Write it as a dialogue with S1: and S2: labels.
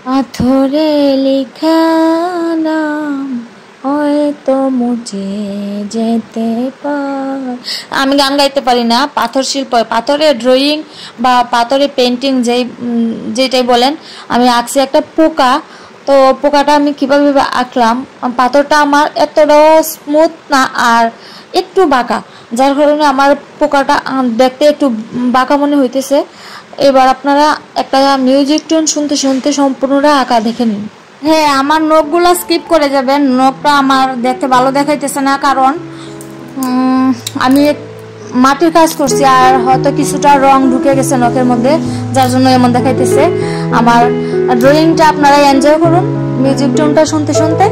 S1: পাথরে লেখা নাম হয়তো মুছে যেতে পার। আমি গান গাইতে পারি না। পাথর শিল্প, পাথরের ড্রয়িং বা পাথরে পেন্টিং যেটাই বলেন, আমি আঁকছি একটা পোকা। তো পোকাটা আমি কীভাবে আঁকলাম, পাথরটা আমার এতটাও স্মুথ না আর একটু বাঁকা, যার কারণে আমার পোকাটা দেখতে একটু বাঁকা মনে হইতেছে। এবার আপনারা একটা মিউজিক টোন শুনতে শুনতে সম্পূর্ণটা আঁকা দেখে নিন। হ্যাঁ, আমার নখগুলো স্কিপ করে যাবেন। নখটা আমার দেখতে ভালো দেখাইতেছে না, কারণ আমি মাটির কাজ করছি আর হয়তো কিছুটা রং ঢুকে গেছে নখের মধ্যে, যার জন্য এমন দেখাইতেছে। আমার ড্রয়িংটা আপনারা এনজয় করুন মিউজিক টোনটা শুনতে শুনতে।